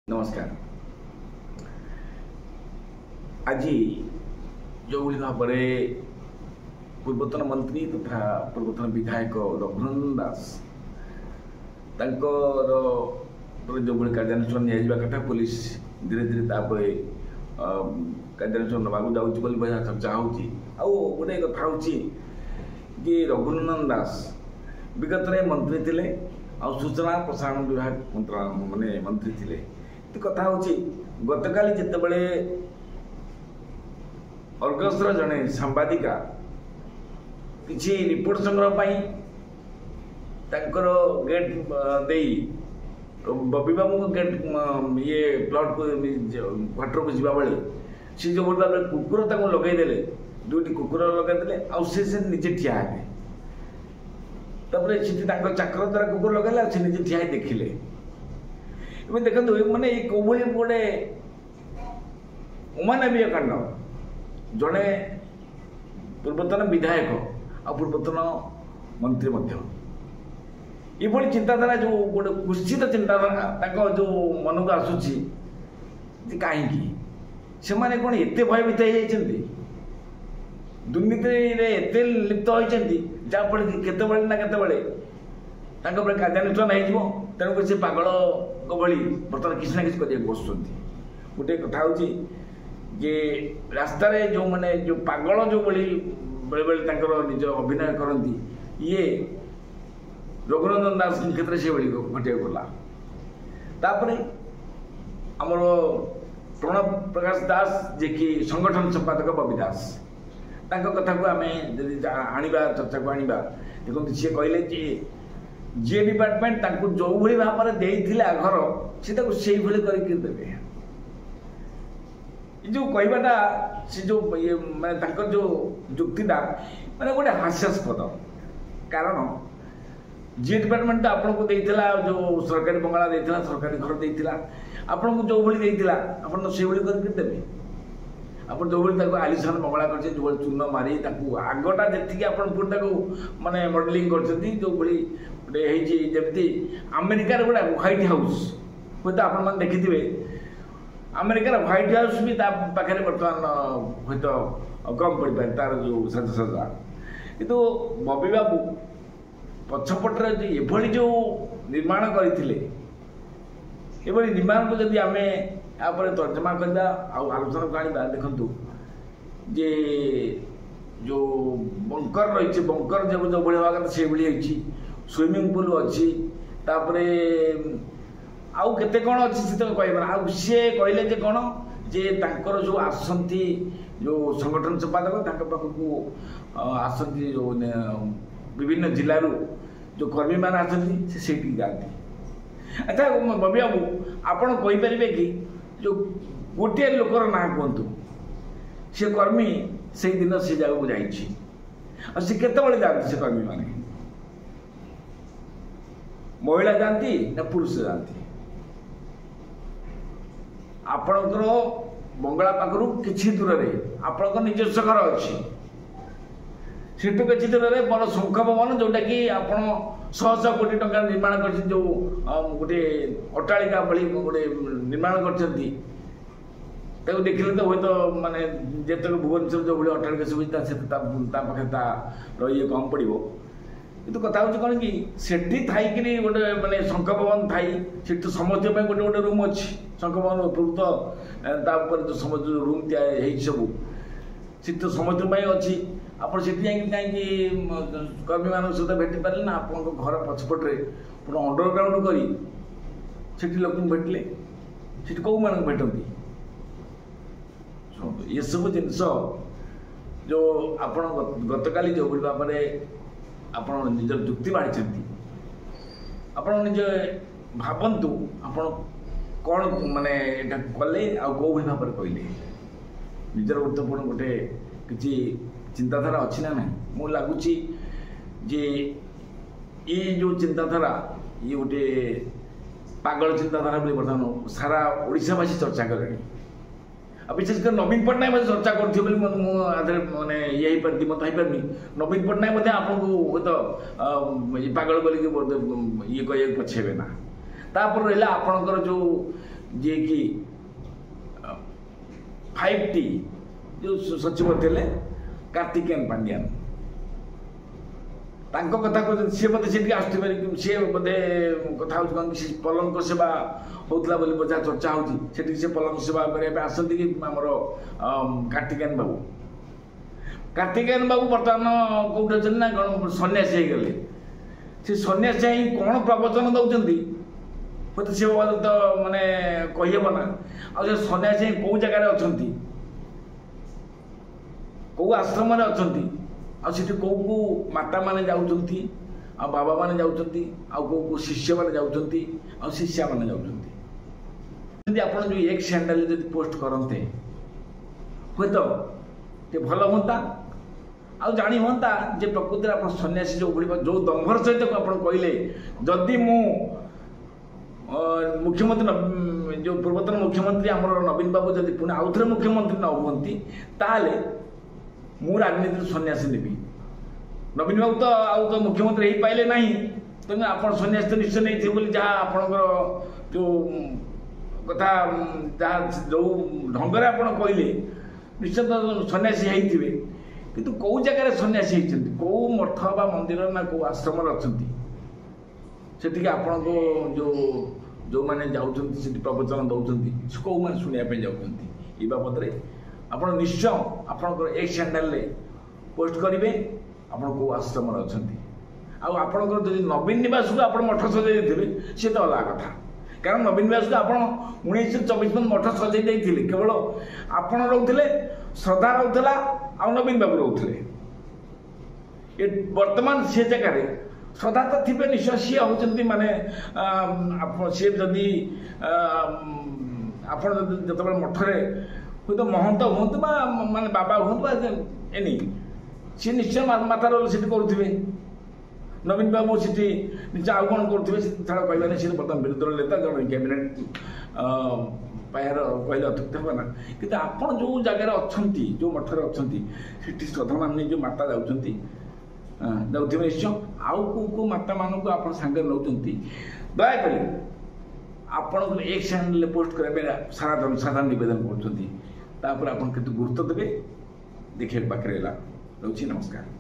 नमस्कार। आज जो भाव पूर्वतन मंत्री तथा पूर्वतन विधायक रघुनंदन दास जो कार्यानुष्ठान निया कथा पुलिस धीरे धीरे कार्यानुष्ठान नवाक जाऊँगी चर्चा होटे कथा हूँ कि रघुनंदन दास विगत में मंत्री थे आ सूचना प्रसारण विभाग माने मंत्री थे। कथा हूँ गतकाली जितेबले अर्गसर जड़े सांबादिका किसी रिपोर्ट संग्रह गेट दे बबी बाबू गेट ये प्लॉट को क्वार्टर को जावा बेले सी जो बोलता कुकुर लगेदेले दुईटी कुकुर लगेदेले से निजे ठिया तापर चाकर द्वारा कुकुर लगे से निजे ठिया देखिले देखो माने कौभली गोटे अमानवीय कांड जड़े पूर्वतन विधायक आ पूर्वतन मंत्री ये चिंताधारा जो गोटे कुत्सित चिंताधारा जो मन को आसूची कहीं से माने कौन एत भयभीत हो दुर्नीति एत लिप्त होती जहाँफल कि केतबले ना केतबले कार्यानुष्ठान हो तेणुक से पागल भली बर्तमान किसी ना किसी कर बस गोटे कथा हूँ जे रास्तार जो मैंने जो पागल जो भली बेले बेले निज अभिनय करती ये रघुनंदन दास क्षेत्र से भाई घटिया गला तापर आमर प्रणव प्रकाश दास जे कि संगठन संपादक बबी दास कथा को आम आनिबा चर्चा को आनिबा देखो सी कहले जी डिपार्टमेंट जो भाई भाव में देते घर से करके देवे जो कहवाटा से जो ये माने जो युक्तिटा माने गोटे हास्यास्पद कारण जी डिपार्टमेंट आपन को देइथिला जो सरकारी बंगला देइथिला सरकारी घर देइथिला आपन को जो भली देइथिला आपन तो से भली करके देबे आपन जो भली ताको आलिशान बंगला करछे जो भली चूर्ण मारी ताको आगटा जेतिकी आपन पुर ताको माने मॉडलिंग करछथि जो भली गोटे हेछि जेमति अमेरिकार गोटे व्हाइट हाउस होता आपन मन देखिथिबे अमेरिकार व्हाइट हाउस भी ता पाखरे वर्तमान होतो कम पड़ पाए तार जो साजसज्जा किंतु बबी बाबू पछपटे ये जो निर्माण करते निर्माण को जब आम यहाँ तर्जमा करवा आलोचना को आना देखु जे जो बंकर रही बंकर जब जो भाई हवा से भाई स्विमिंग पूल अच्छी आउ केते कौन अच्छी सी तो कह सी कहले कौन जे तांकर जो आसंती जो संगठन संपादक पाखक आसंती जो विभिन्न जिलू जो कर्मी मान आसती से जाती। अच्छा बबी बाबू आपड़ कहींपारे कि जो गोटे लोकर ना कहतु सी कर्मी से दिन से जगह जा केतबले जाती से कर्मी मान महिला जाती ना पुरुष जाती आपणकर बंगला पाखर किसी दूर में आपण निजस्व घर अच्छी सेठू किसी दूर में बड़ शंख भवन जोटा कि आप 100 कोटी टंका निर्माण कर जो गोटे अट्टालिका भली गोटे निर्माण कर देखिले तो हूँ तो माने जिते भुवनेश्वर जो भाई अट्टालिका सुविधा से पाखे ये कम पड़ो किंतु कथा हूँ कौन कि सेठी थी गोटे माने शंख भवन थी से तो समस्त गोटे गोटे रूम अच्छी शंख भवन उपयुक्त जो समस्त रूम तैयारी सब से तो समस्त अच्छी आप कहीं कर्मी मान सहित भेटी पारे ना आप घर पछपटे अंडरग्राउंड कर लोक भेटिले से कौ मान भेटती ये सब जिनस जो आप गतकाली जो भाव में आप निज युक्ति बाढ़ी आप निजे भावतु आप कौन माने कले कौ भाव में कहले निजर गुरुत्वपूर्ण गोटे किसी चिंताधारा अच्छी ना ना मो लगुच जे ये जो चिंताधारा ये गोटे पागल चिंताधारा बर्तमान सारा ओडिशावासी चर्चा कले विशेषकर नवीन पट्टनायक मत चर्चा कर माने ये मत होपारनी नवीन पट्टनायक आपको तो पागल बोल ये कह पछेबे ना तापर रहा आपणकर जो जी कि 5T जो सचिव थे कार्तिकेयन पांड्यान तांको कथा को सी बोधे से सी बोधे कथा पलंक सेवा होता बोली जहाँ चर्चा होती पलंक सेवा करने आसती कि आमर कार्तिकेयन बाबू बर्तमान कौट अच्छे ना कौन सन्यासी हो गले से सन्यासी कौन प्रवचन दौरान हूँ सी तो माने कहीहब ना आ सन्यासी कौ जगार अच्छा कौ आश्रम अच्छा आठ कौ कौ माता मैंने जाऊँगी आ बाबा मैंने जाऊँगी आ कौ कौ शिष्य मैंने जाऊँगी आ शिष्या मैंने जाऊँगी आप जो एक्स हैंडल जब पोस्ट करते हे तो ये भल हाँ आ जानी हाँ जे प्रकृति आप सन्यासी जो जो दम्भर सहित आप कहले जदि मु मुख्यमंत्री जो पूर्वतन मुख्यमंत्री आम नवीन बाबू जब पुणी आउ थे मुख्यमंत्री न हुंती ताले मु राजनीति सन्यासी नेबी नवीन बाबू तो मुख्यमंत्री हो पाइले ना तेणु आप सन्यासी तो निश्चय नहीं बोली जहाँ आपणकर जो कथा जहाँ जो ढंग आप कहले निश्चय तो सन्यासी होते किंतु कौ जगह सन्यासी होती कौ मठ बा मंदिर ना कौ आश्रम अच्छा से आपण को जो मैंने जाऊँच प्रवचन दौरान कौ मैंने शुणापी जाऊँगी ये बाबद आप निश्चय आपंकर एक्स हैंडल पोस्ट करेंगे आप कौ आश्रम अच्छा आपंकर जो नवीन निवास को आप मठ सजाई सी तो अलग कथा कारण नवीन निवास को आप 1924 में मठ सजाई केवल आप रोते श्रद्धा रोला आ नवीन बाबू रोते वर्तमान से जगह श्रद्धा तो थे निश्चय सी होती माने सी जदि आप जो मठरे हूँ तो महंत हूँ माने बाबा हूँ एनी सी निश्चय माता रोल से करुवे नवीन बाबू से निश्चय आउ कौन करुवे छाड़ कहने सी बर्तमान विरोधी नेता जन कैबिनेट पायर कहले अत्युक्त हे ना कि आप जो जगार अच्छा जो मठर अच्छा से श्रद्धा मान जो माता जाऊँगी जाऊे निश्चय आउ कौ कौ माता मान को आप सांगे नौ दयाकोरी आपण एक्स हैंडल पोस्ट करने सारा जनसाधारण नवेदन कर गुरुत्व देवे देखिए पाखे रहा। नमस्कार।